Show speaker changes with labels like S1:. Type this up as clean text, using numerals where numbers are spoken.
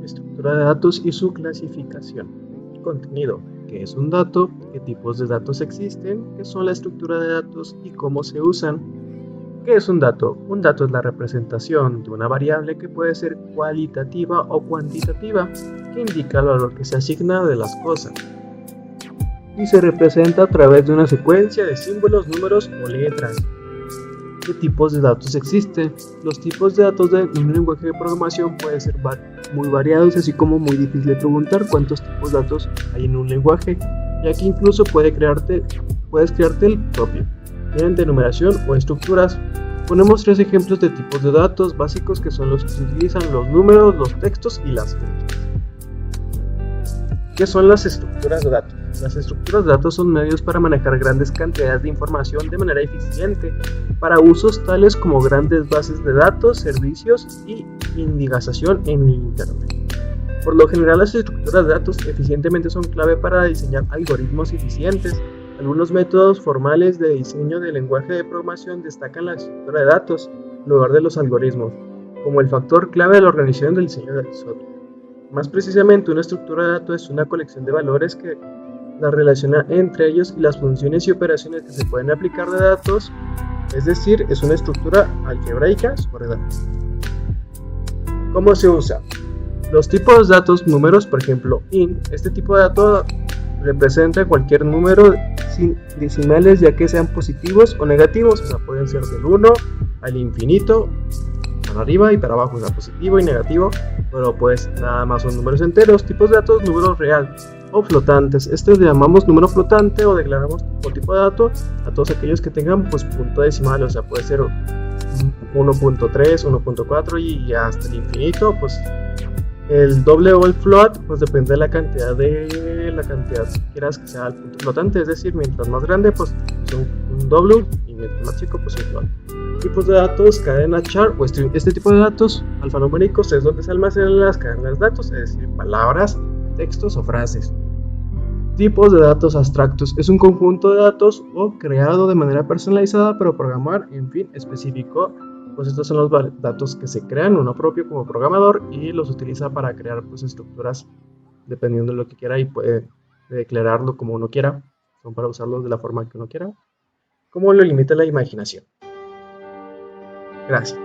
S1: Estructura de datos y su clasificación. Contenido. ¿Qué es un dato? ¿Qué tipos de datos existen? ¿Qué son la estructura de datos y cómo se usan? ¿Qué es un dato? Un dato es la representación de una variable que puede ser cualitativa o cuantitativa, que indica el valor que se asigna de las cosas y se representa a través de una secuencia de símbolos, números o letras. ¿Qué tipos de datos existen? Los tipos de datos de un lenguaje de programación pueden ser muy variados, así como muy difícil de preguntar cuántos tipos de datos hay en un lenguaje, ya que incluso puedes crearte el propio, mediante numeración o estructuras. Ponemos 3 ejemplos de tipos de datos básicos que son los que se utilizan: los números, los textos y las fechas. ¿Qué son las estructuras de datos? Las estructuras de datos son medios para manejar grandes cantidades de información de manera eficiente, para usos tales como grandes bases de datos, servicios y indexación en Internet. Por lo general, las estructuras de datos eficientemente son clave para diseñar algoritmos eficientes. Algunos métodos formales de diseño de lenguaje de programación destacan la estructura de datos en lugar de los algoritmos, como el factor clave de la organización del diseño del software. Más precisamente, una estructura de datos es una colección de valores que las relaciona entre ellos y las funciones y operaciones que se pueden aplicar de datos, es decir, es una estructura algebraica sobre datos. ¿Cómo se usa? Los tipos de datos, números, por ejemplo, int, este tipo de dato representa cualquier número sin decimales, ya que sean positivos o negativos, o sea, pueden ser del 1 al infinito, para arriba y para abajo, o sea, positivo y negativo, pero pues nada más son números enteros. Tipos de datos, números real o flotantes. Este le llamamos número flotante o declaramos por tipo de dato a todos aquellos que tengan pues punto decimal, o sea, puede ser 1.3, 1.4 y hasta el infinito. Pues el doble o el float pues depende de la cantidad que quieras que sea el punto flotante, es decir, mientras más grande pues un doble y mientras más chico pues un float. Tipos de datos, cadena, char o string. Este tipo de datos alfanuméricos es donde se almacenan las cadenas de datos, es decir, palabras, textos o frases. Tipos de datos abstractos. Es un conjunto de datos o creado de manera personalizada, pero programar, en fin, específico. Pues estos son los datos que se crean uno propio como programador y los utiliza para crear pues estructuras dependiendo de lo que quiera y puede declararlo como uno quiera. Son para usarlos de la forma que uno quiera. Como lo limita la imaginación. Gracias.